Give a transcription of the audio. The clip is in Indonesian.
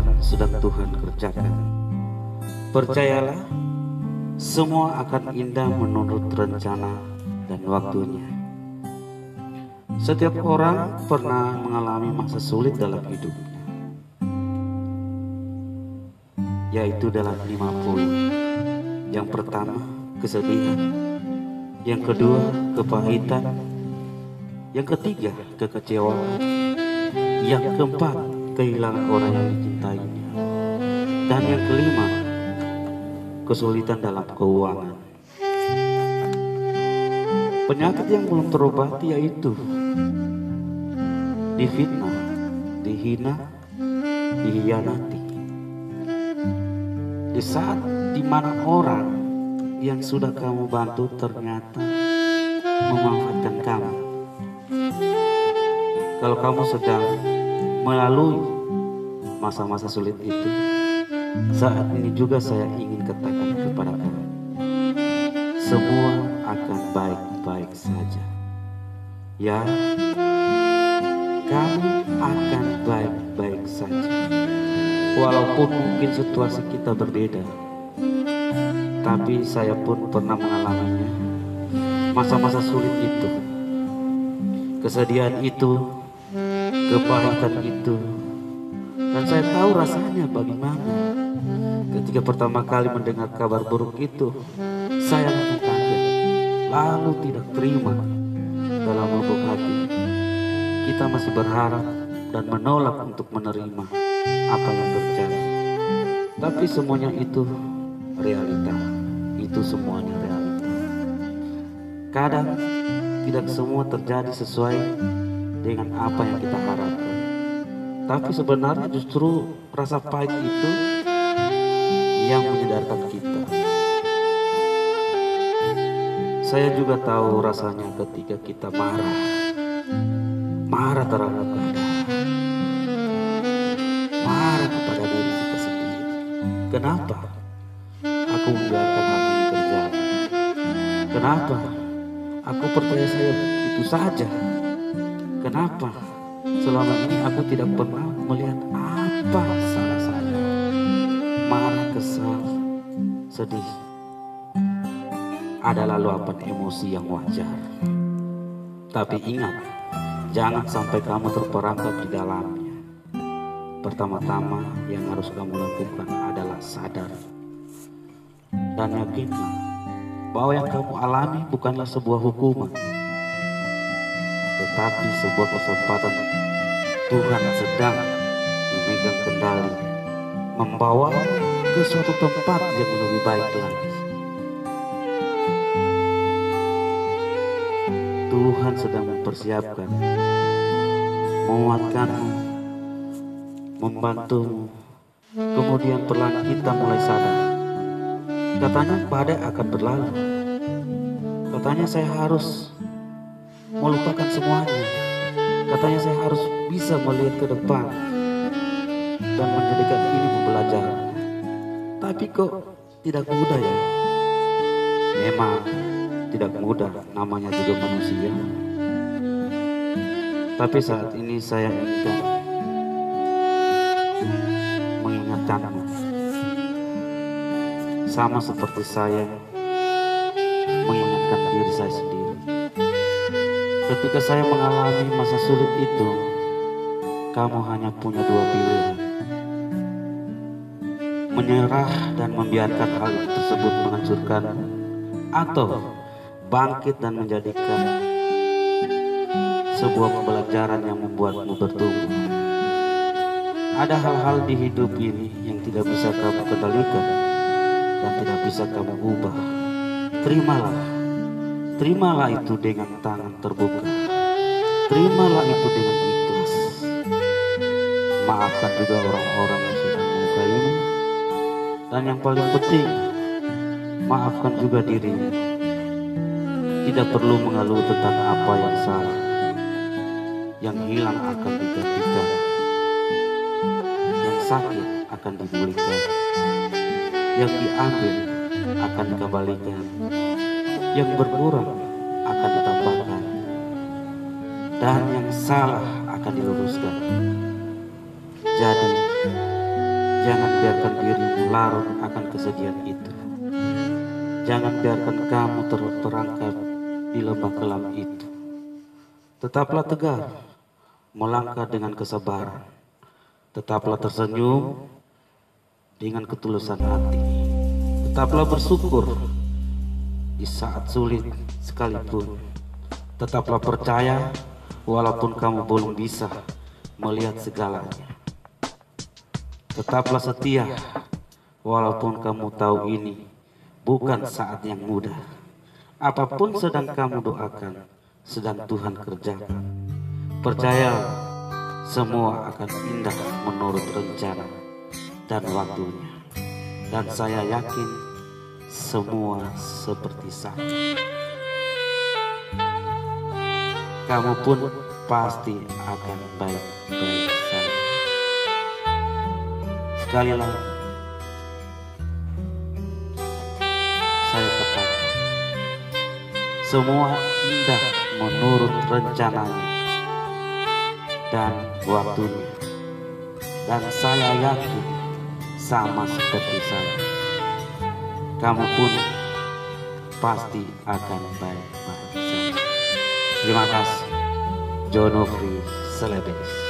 kebaikan sedang Tuhan kerjakan. Percayalah, semua akan indah menurut rencana dan waktunya. Setiap orang pernah mengalami masa sulit dalam hidupnya, yaitu dalam 50. Yang pertama, kesedihan. Yang kedua, kepahitan. Yang ketiga, kekecewaan. Yang keempat, kehilangan orang yang dicintainya. Dan yang kelima, kesulitan dalam keuangan. Penyakit yang belum terobati yaitu difitnah, dihina, dihianati. Di saat dimana orang yang sudah kamu bantu ternyata memanfaatkan kamu. Kalau kamu sedang melalui masa-masa sulit itu, saat ini juga saya ingin katakan kepada kamu, semua akan baik-baik saja. Ya, kamu akan baik-baik saja. Walaupun mungkin situasi kita berbeda, tapi saya pun pernah mengalaminya. Masa-masa sulit itu, kesedihan itu, kepahitan itu, dan saya tahu rasanya bagaimana. Ketika pertama kali mendengar kabar buruk itu, saya langsung kaget, lalu tidak terima. Dalam lubuk hati kita masih berharap dan menolak untuk menerima apa yang terjadi. Tapi semuanya itu realita, itu semuanya realita. Kadang tidak semua terjadi sesuai dengan apa yang kita harapkan, tapi sebenarnya justru rasa pahit itu yang menyadarkan kita. Saya juga tahu rasanya ketika kita marah terhadap keadaan, marah kepada diri kita sendiri. Kenapa aku membiarkan hal ini terjadi? Kenapa aku percaya saya itu saja? Kenapa selama ini aku tidak pernah melihat apa salah saya? Marah, kesal, sedih adalah luapan emosi yang wajar. Tapi ingat, jangan sampai kamu terperangkap di dalamnya. Pertama-tama yang harus kamu lakukan adalah sadar dan yakinlah bahwa yang kamu alami bukanlah sebuah hukuman, tetapi sebuah kesempatan. Tuhan sedang memegang kendali, membawa ke suatu tempat yang lebih baik lagi. Tuhan sedang mempersiapkan, menguatkanmu, membantumu. Kemudian perlahan kita mulai sadar. Katanya badai akan berlalu. Katanya saya harus melupakan semuanya. Katanya saya harus bisa melihat ke depan dan menjadikan ini pembelajaran. Tapi kok tidak mudah ya? Memang tidak mudah, namanya juga manusia. Tapi saat ini saya ingin mengingatkanmu, sama seperti saya mengingatkan diri saya sendiri. Ketika saya mengalami masa sulit itu, kamu hanya punya dua pilihan: menyerah dan membiarkan hal tersebut menghancurkan, atau bangkit dan menjadikan sebuah pembelajaran yang membuatmu bertumbuh. Ada hal-hal di hidup ini yang tidak bisa kamu kendalikan dan tidak bisa kamu ubah. Terimalah itu dengan tangan terbuka. Terimalah itu dengan ikhlas. Maafkan juga orang-orang yang sudah melukaimu. Dan yang paling penting, maafkan juga dirimu. Tidak perlu mengeluh tentang apa yang salah. Yang hilang akan digantikan, yang sakit akan dipulihkan, yang diambil akan dikembalikan, yang berkurang akan ditambahkan, dan yang salah akan diluruskan. Jadi Jangan biarkan dirimu larut akan kesedihan itu. Jangan biarkan kamu terperangkap di lembah kelam itu. Tetaplah tegar, melangkah dengan kesabaran. Tetaplah tersenyum dengan ketulusan hati. Tetaplah bersyukur di saat sulit sekalipun. Tetaplah percaya walaupun kamu belum bisa melihat segalanya. Tetaplah setia walaupun kamu tahu ini bukan saat yang mudah. Apapun sedang kamu doakan, sedang Tuhan kerjakan. Percaya semua akan indah menurut rencana dan waktunya. Dan saya yakin semua seperti saya. Kamu pun pasti akan baik-baik saja. Sekali lagi, saya katakan, semua indah menurut rencananya dan waktunya. Dan saya yakin sama seperti saya, kamu pun pasti akan baik-baik saja. Terima kasih. John Ofri Celebes.